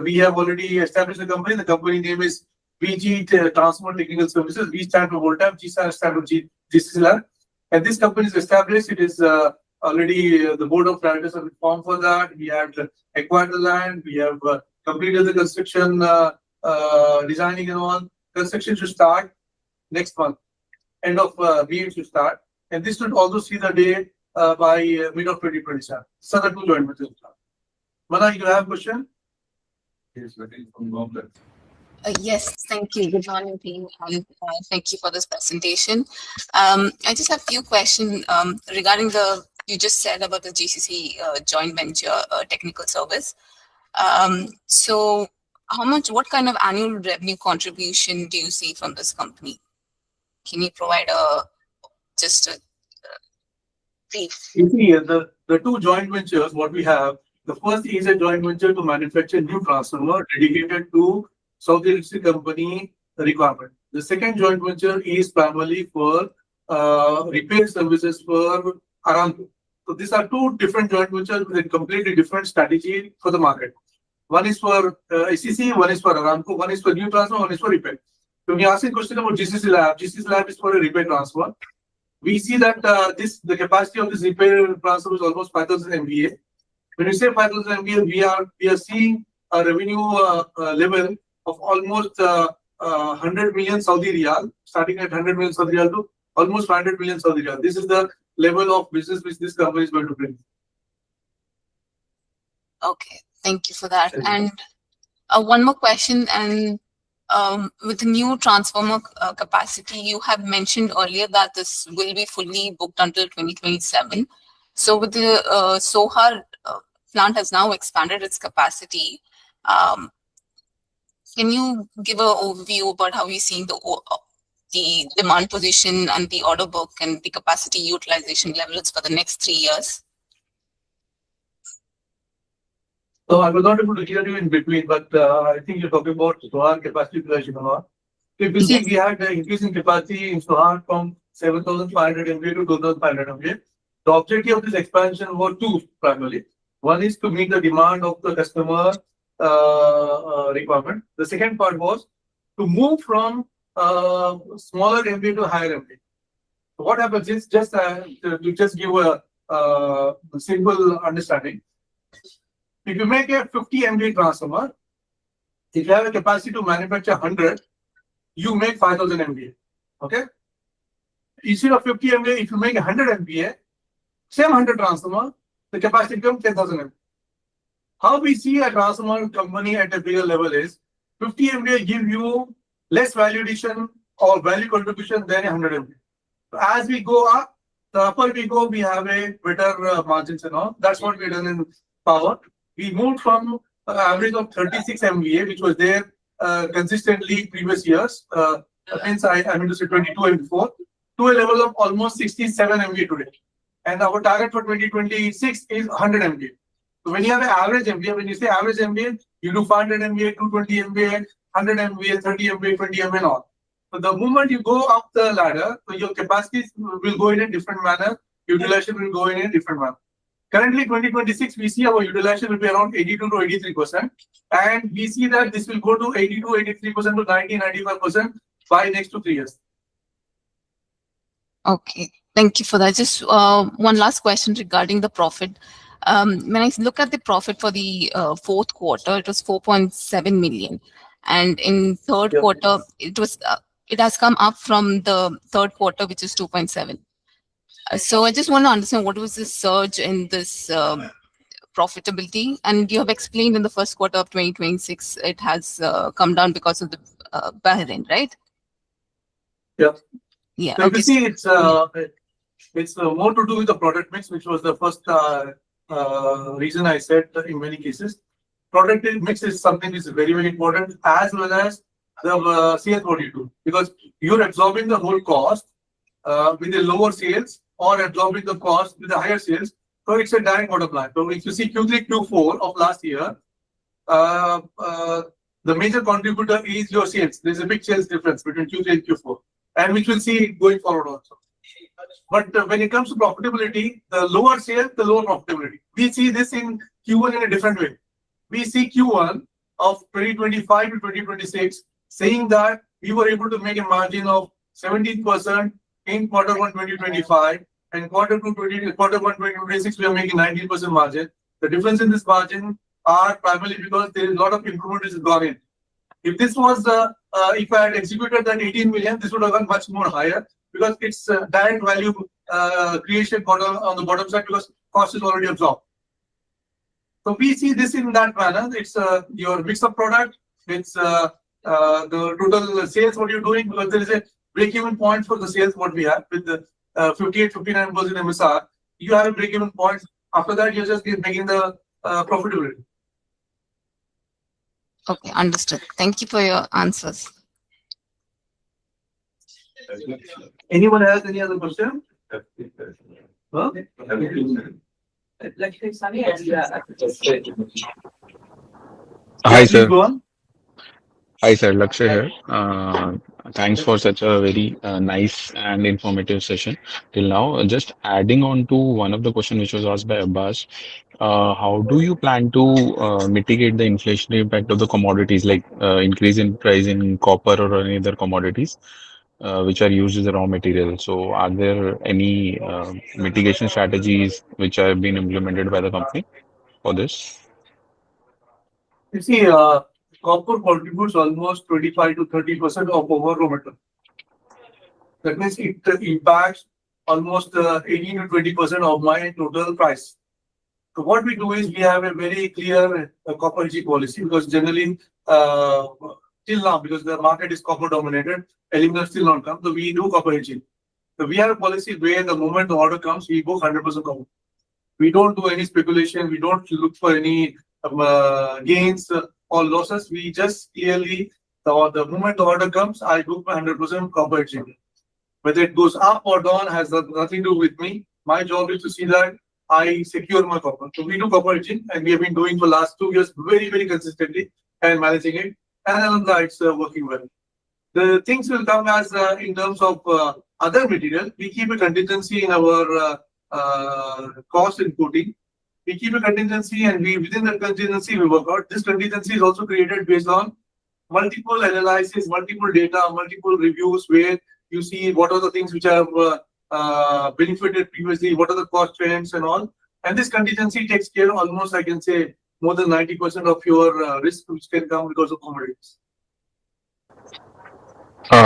we have already established the company. The company name is VG Transport Technical Services. V stand for Voltam, G stand for GCC Lab. And this company is established. It is already the board of directors have been formed for that. We have acquired the land. We have completed the construction, designing and all. Construction should start next month. End of May it should start. And this should also see the day by mid of 2027. So the two joint ventures. Mana, you have a question? Yes, thank you. Good morning, team. Thank you for this presentation. I just have a few questions regarding you just said about the GCC joint venture technical service. So what kind of annual revenue contribution do you see from this company? Can you provide just a brief? You see, the two joint ventures, what we have, the first is a joint venture to manufacture new transformer dedicated to Saudi Electric Company requirement. The second joint venture is primarily for repair services for Aramco. So these are two different joint ventures with a completely different strategy for the market. One is for ACC, one is for Aramco, one is for new transfer, one is for repair. So when you ask a question about GCC Lab is for a repair transfer. We see that the capacity of this repair transfer is almost 5,000 MVA. When you say 5,000 MVA, we are seeing a revenue level of almost 100 million Saudi Riyal, starting at 100 million Saudi Riyal to almost 500 million Saudi Riyal. This is the level of business which this company is going to bring. Okay, thank you for that. And one more question, and with the new transformer capacity, you have mentioned earlier that this will be fully booked until 2027. So with the Sohar plant has now expanded its capacity. Can you give an overview about how you're seeing the demand position and the order book and the capacity utilization levels for the next 3 years? So I was not able to hear you in between, but I think you're talking about Sohar capacity utilization or not. If you see, we had an increase in capacity in Sohar from 7,500 MVA to 2,500 MVA. The objective of this expansion were two primarily. One is to meet the demand of the customer requirement. The second part was to move from smaller MVA to higher MVA. So what happens is, just to just give a simple understanding. If you make a 50 MVA transformer, if you have a capacity to manufacture 100, you make 5,000 MVA. Okay? Instead of 50 MVA, if you make 100 MVA, same 100 transformer, the capacity becomes 10,000 MVA. How we see a transformer company at a bigger level is 50 MVA give you less value addition or value contribution than 100 MVA. So as we go up, the upper we go, we have a better margins and all. That's what we've done in power. We moved from an average of 36 MVA, which was there consistently previous years, hence I mean to say 22 and before, to a level of almost 67 MVA today. And our target for 2026 is 100 MVA. So when you have an average MVA, when you say average MVA, you do 500 MVA, 220 MVA, 100 MVA, 30 MVA, 20 MVA and all. So the moment you go up the ladder, so your capacities will go in a different manner, utilization will go in a different manner. Currently, 2026, we see our utilization will be around 82 to 83%. And we see that this will go to 82, 83% to 90, 95% by next 2 3 years. Okay, thank you for that. Just one last question regarding the profit. When I look at the profit for the fourth quarter, it was 4.7 million. And in third quarter, it has come up from the third quarter, which is 2.7. So I just want to understand what was the surge in this profitability, and you have explained in the first quarter of 2026 it has come down because of the Bahrain, right? Yeah. Yeah. So you see, it's more to do with the product mix, which was the first reason I said in many cases. Product mix is something which is very, very important, as well as the sales what you do, because you're absorbing the whole cost with the lower sales or absorbing the cost with the higher sales. So it's a direct bottom line. So if you see Q3, Q4 of last year, the major contributor is your sales. There's a big sales difference between Q3 and Q4, and which we'll see going forward also. But when it comes to profitability, the lower sales, the lower profitability. We see this in Q1 in a different way. We see Q1 of 2025 to 2026 saying that we were able to make a margin of 17% in quarter 1 2025, and quarter 1 2026 we are making 19% margin. The difference in this margin are primarily because there is a lot of improvement which has gone in. If this was if I had executed that 18 million, this would have gone much more higher, because it's direct value creation on the bottom side, because cost is already absorbed. So we see this in that manner. It's your mix of product, it's the total sales what you're doing, because there is a break-even point for the sales what we have with the 58-59% MSR. You have a break-even point. After that, you're just making the profitability. Okay, understood. Thank you for your answers. Anyone has any other question? Huh? Hi, Please sir. go on. Hi, sir. Lakshay here. Thanks for such a very nice and informative session till now. Just adding on to one of the question which was asked by Abbas, how do you plan to mitigate the inflationary impact of the commodities, like increase in price in copper or any other commodities which are used as a raw material? So, are there any mitigation strategies which have been implemented by the company for this? You see, copper contributes almost 25 to 30% of our raw material. That means it impacts almost 18 to 20% of my total price. So what we do is we have a very clear copper hedging policy, because generally till now, because the market is copper dominated, aluminum still not come, so we do copper hedging. So we have a policy where the moment the order comes, we go 100% copper. We don't do any speculation. We don't look for any gains or losses. We just clearly, the moment the order comes, I do 100% copper hedging. Whether it goes up or down has nothing to do with me. My job is to see that I secure my copper. So we do copper hedging, and we have been doing for last 2 years very, very consistently and managing it. And alhamdulillah, it's working well. The things will come as in terms of other material. We keep a contingency in our cost inputting. We keep a contingency, and within that contingency we work out. This contingency is also created based on multiple analysis, multiple data, multiple reviews, where you see what are the things which have benefited previously, what are the cost trends and all. And this contingency takes care of almost, I can say, more than 90% of your risk which can come because of commodities.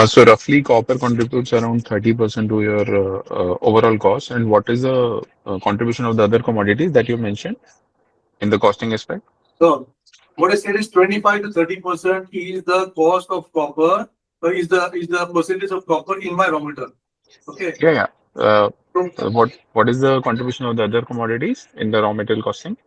So roughly copper contributes around 30% to your overall cost. And what is the contribution of the other commodities that you mentioned in the costing aspect? So what I said is 25 to 30% is the cost of copper, is the percentage of copper in my raw material. Okay. Yeah. What is the contribution of the other commodities in the raw material costing?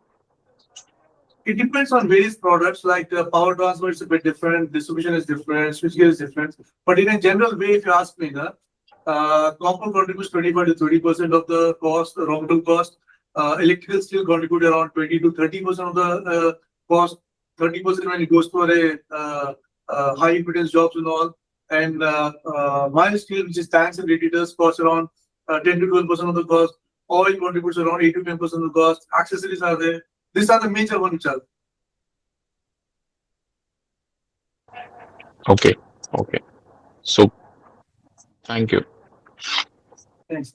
It depends on various products, like power transfer is a bit different, distribution is different, switchgear is different. But in a general way, if you ask me, copper contributes 25 to 30% of the cost, raw material cost. Electrical steel contribute around 20 to 30% of the cost, 30% when it goes for a high impedance jobs and all. And mild steel, which is tanks and radiators, costs around 10 to 12% of the cost. Oil contributes around 8 to 10% of the cost. Accessories are there. These are the major ones. Okay. So, thank you. Thanks.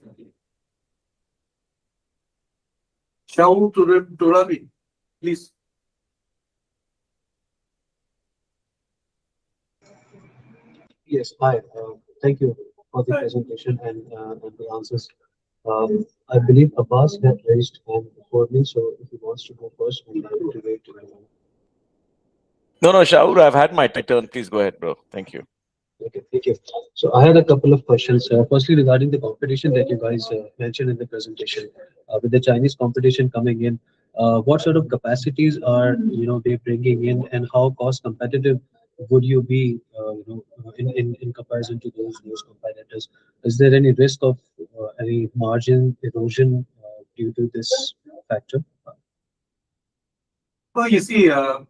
Shaul Turabi, please. Yes, hi. Thank you for the presentation and the answers. I believe Abbas had raised hand before me, so if he wants to go first, we'll have to wait. No, Shaur, I've had my turn. Please go ahead, bro. Thank you. Okay, thank you. So I had a couple of questions. Firstly, regarding the competition that you guys mentioned in the presentation, with the Chinese competition coming in, what sort of capacities are they bringing in, and how cost competitive would you be, in comparison to those competitors? Is there any risk of any margin erosion due to this factor? Well, you see, our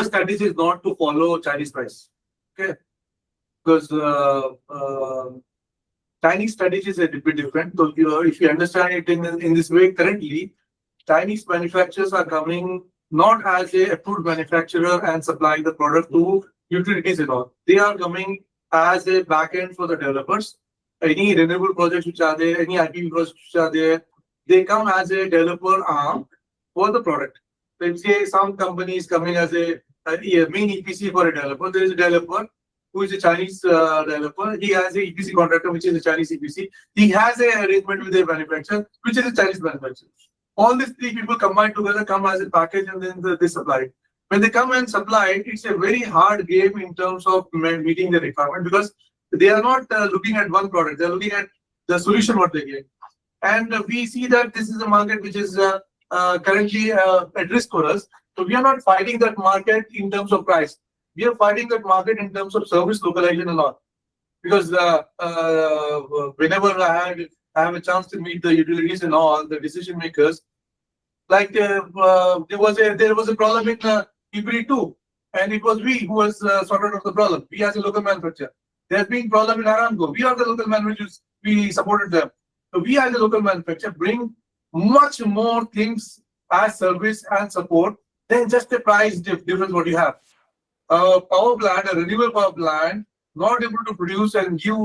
strategy is not to follow Chinese price. Okay. Because Chinese strategy is a bit different. So if you understand it in this way, currently, Chinese manufacturers are coming not as a approved manufacturer and supplying the product to utilities and all. They are coming as a backend for the developers. Any renewable projects which are there, any IPP projects which are there, they come as a developer arm for the product. Let's say some company is coming as a main EPC for a developer. There is a developer who is a Chinese developer. He has a EPC contractor, which is a Chinese EPC. He has an arrangement with a manufacturer, which is a Chinese manufacturer. All these three people combined together come as a package, and then they supply it. When they come and supply it, it's a very hard game in terms of meeting the requirement, because they are not looking at one product. They're looking at the solution what they get. And we see that this is a market which is currently at risk for us. So we are not fighting that market in terms of price. We are fighting that market in terms of service localization and all. Because whenever I have a chance to meet the utilities and all, the decision makers, like there was a problem in February 2, and it was we who was sorted out the problem. We as a local manufacturer. There's been problem in Aramco. We are the local manufacturers. We supported them. So we as a local manufacturer bring much more things as service and support than just the price difference what you have. A power plant, a renewable power plant, not able to produce and give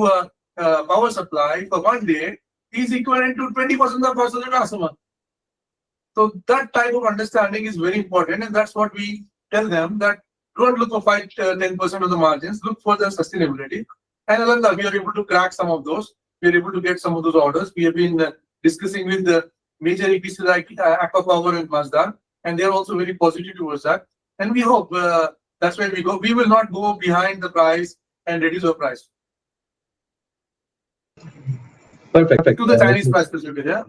power supply for one day is equivalent to 20% of the cost of the customer. So that type of understanding is very important, and that's what we tell them, that don't look for 5-10% of the margins, look for the sustainability. And Alanda, we are able to crack some of those. We are able to get some of those orders. We have been discussing with the major EPCs like Aqua Power and Mazda, and they are also very positive towards that. And we hope that's where we go. We will not go behind the price and reduce our price. Perfect. To the Chinese price specifically, yeah?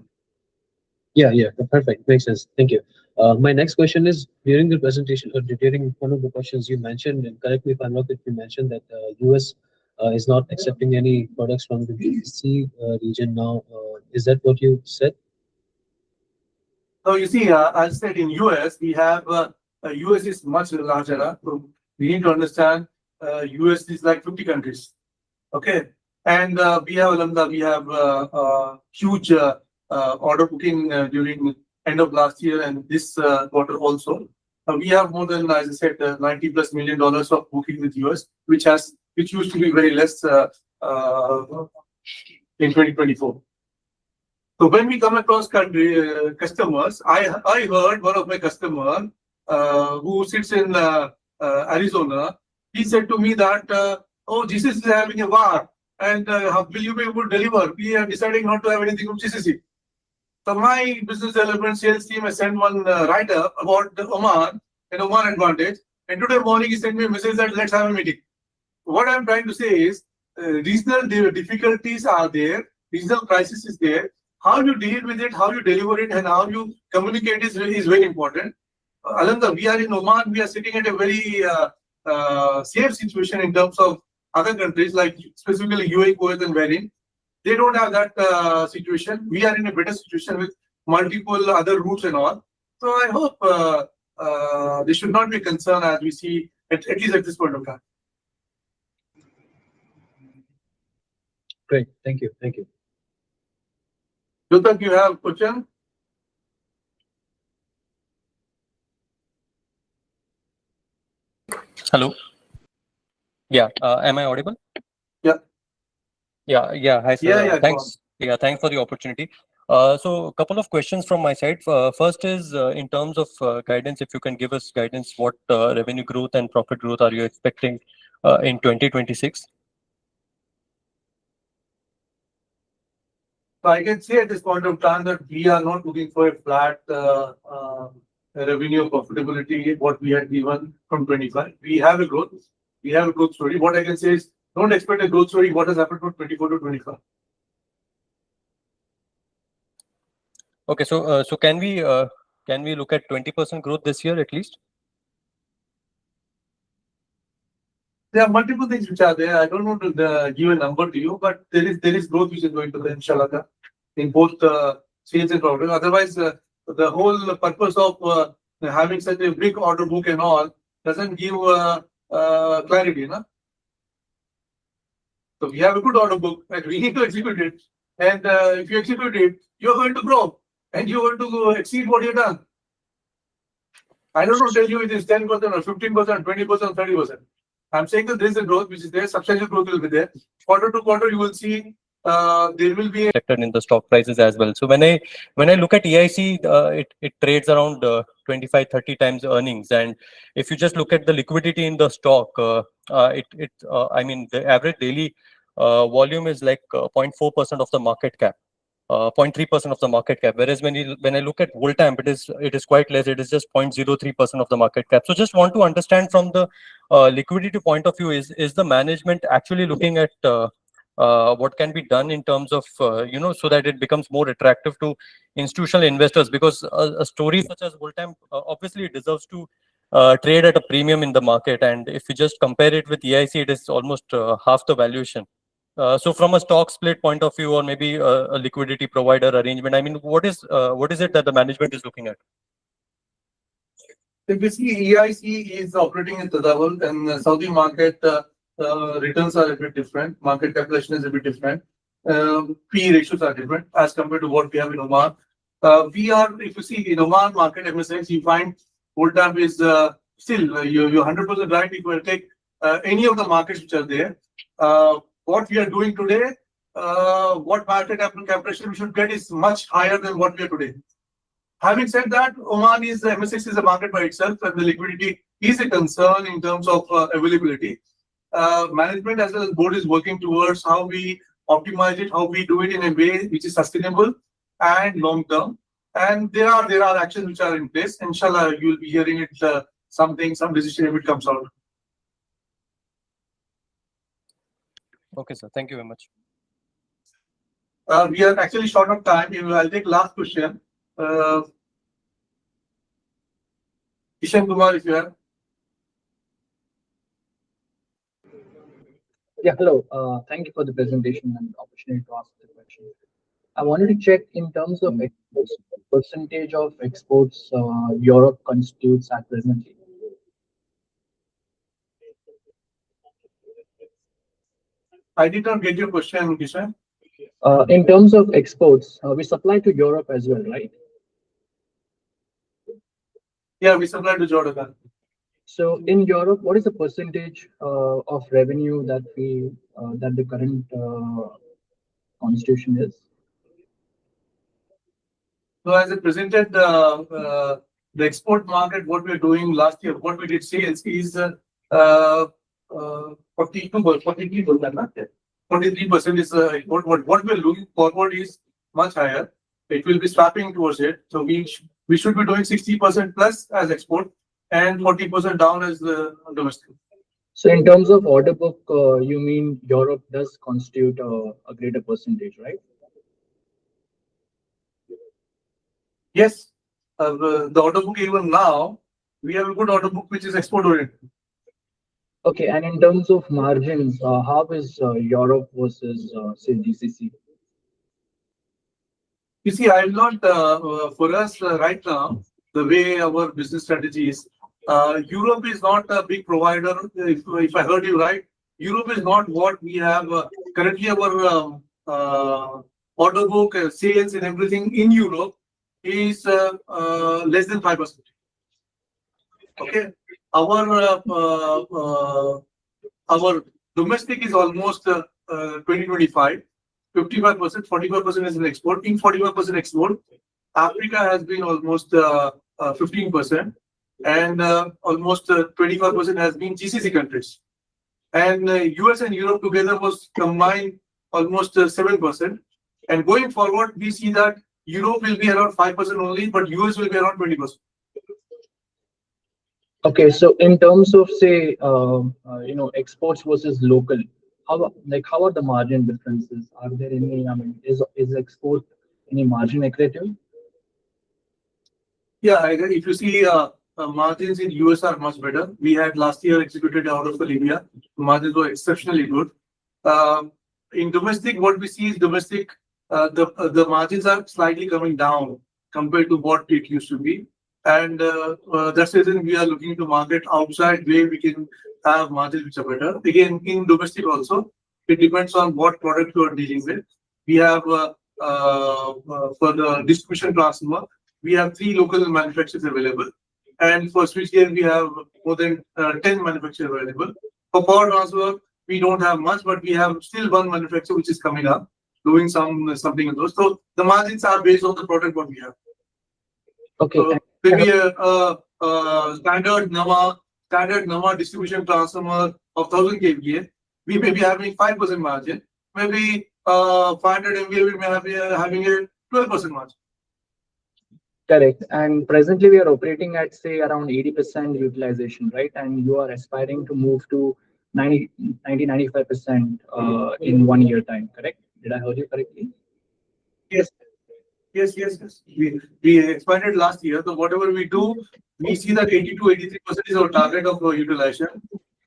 Yeah, perfect. Makes sense. Thank you. My next question is, during the presentation, or during one of the questions you mentioned, and correct me if I'm wrong, if you mentioned that US is not accepting any products from the GCC region now. Is that what you said? So you see, as I said, in US, we have, US is much larger. So we need to understand, US is like 50 countries. Okay. And we have, Alhamdulillah, we have huge order booking during end of last year and this quarter also. We have more than, as I said, $90+ million of booking with US, which used to be very less in 2024. So when we come across customers, I heard one of my customers who sits in Arizona. He said to me that, oh, GCC is having a war, and will you be able to deliver? We are deciding not to have anything from GCC. So my business development sales team has sent one write-up about the Oman and Oman advantage. And today morning he sent me a message that let's have a meeting. What I'm trying to say is regional difficulties are there, regional crisis is there. How you deal with it, how you deliver it, and how you communicate is very important. Alhamdulillah, we are in Oman, we are sitting at a very safe situation in terms of other countries like specifically UAE, Kuwait and Bahrain. They don't have that situation. We are in a better situation with multiple other routes and all. So I hope there should not be a concern as we see at least at this point of time. Great. Thank you. Thank you. Yutak, you have a question? Hello. Yeah. Am I audible? Yeah. Yeah. Hi, sir. Yeah. Thanks. Yeah. Thanks for the opportunity. So a couple of questions from my side. First is in terms of guidance, if you can give us guidance, what revenue growth and profit growth are you expecting in 2026? So I can say at this point of time that we are not looking for a flat revenue profitability, what we had given from 25. We have a growth. We have a growth story. What I can say is don't expect a growth story. What has happened from 24 to 25. Okay. So can we look at 20% growth this year at least? There are multiple things which are there. I don't want to give a number to you, but there is growth which is going to be inshallah in both sales and profit. Otherwise, the whole purpose of having such a big order book and all doesn't give clarity, no? So we have a good order book and we need to execute it. And if you execute it, you're going to grow and you're going to exceed what you've done. I don't know tell you it is 10% or 15% or 20% or 30%. I'm saying that there is a growth which is there, substantial growth will be there. Quarter to quarter, you will see there will be reflected in the stock prices as well. So when I look at EIC, it trades around 25-30 times earnings, and if you just look at the liquidity in the stock, I mean the average daily volume is like 0.4% of the market cap. 0.3% of the market cap, whereas when I look at Voltamp, it is quite less. It is just 0.03% of the market cap. So just want to understand from the liquidity point of view, is the management actually looking at what can be done in terms of so that it becomes more attractive to institutional investors, because a story such as Voltamp obviously deserves to trade at a premium in the market, and if you just compare it with EIC, it is almost half the valuation. So from a stock split point of view, or maybe a liquidity provider arrangement, I mean, what is it that the management is looking at? Basically, EIC is operating in Tadawul and Saudi market returns are a bit different, market capitalization is a bit different, P ratios are different as compared to what we have in Oman. If you see in Oman market MSX, you find old time is still you're 100% right. If you take any of the markets which are there, what we are doing today, what market capitalization we should get is much higher than what we are today. Having said that, Oman is MSX is a market by itself, and the liquidity is a concern in terms of availability. Management as well as board is working towards how we optimize it, how we do it in a way which is sustainable and long term. And there are actions which are in place. Inshallah, you will be hearing it some decision if it comes out. Okay, sir. Thank you very much. We are actually short of time. I'll take last question. Ishan Kumar, if you have. Yeah, hello. Thank you for the presentation and opportunity to ask the question. I wanted to check in terms of exports, percentage of exports Europe constitutes at presently. I did not get your question, Kishan. In terms of exports, we supply to Europe as well, right? Yeah, we supply to Jordan. So in Europe, what is the percentage of revenue that that the current constitution is? So as I presented, the export market, what we're doing last year, what we did sales is 43% is export. What we're looking forward is much higher. It will be swapping towards it. So we should be doing 60% plus as export and 40% down as domestic. So in terms of order book, you mean Europe does constitute a greater percentage, right? Yes, the order book even now, we have a good order book which is export oriented. Okay, and in terms of margins, how is Europe versus say GCC? You see, I'm not for us right now. The way our business strategy is, Europe is not a big provider. If I heard you right, Europe is not what we have currently. Our order book, sales, and everything in Europe is less than 5%. Okay, our domestic is almost 20-25, 55%, 45% is in export. In 45% export, Africa has been almost 15%, and almost 25% has been GCC countries. And US and Europe together was combined almost 7%. And going forward, we see that Europe will be around 5% only, but US will be around 20%. Okay, so in terms of say, exports versus local, how are the margin differences? Are there any? I mean, is export any margin accretive? Yeah, if you see margins in US are much better. We had last year executed out of Libya. Margins were exceptionally good. In domestic, what we see is domestic, the margins are slightly coming down compared to what it used to be. And that's the reason we are looking to market outside where we can have margins which are better. Again, in domestic also, it depends on what product you are dealing with. We have for the distribution transformer, we have 3 local manufacturers available. And for switchgear, we have more than 10 manufacturers available. For power transfer, we don't have much, but we have still 1 manufacturer which is coming up, doing something in those. So the margins are based on the product what we have. Okay. So maybe a standard NAMA distribution transformer of 1000 kVA, we may be having 5% margin. Maybe 500 MVA, we may be having a 12% margin. Correct. And presently we are operating at say around 80% utilization, right? And you are aspiring to move to 90-95% in 1 year time, correct? Did I hear you correctly? Yes. We expanded last year. So whatever we do, we see that 80-83% is our target of utilization.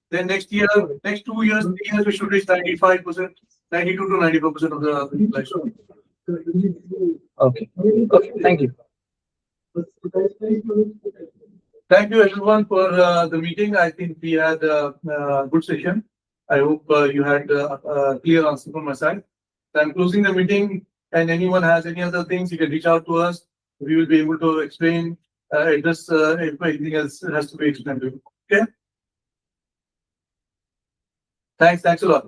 Then next 2 years, 3 years, we should reach 95%, 92-95% of the utilization. Okay. Thank you. Thank you everyone for the meeting. I think we had a good session. I hope you had a clear answer from my side. So I'm closing the meeting, and anyone has any other things, you can reach out to us. We will be able to explain, address if anything else has to be explained to you. Okay. Thanks a lot.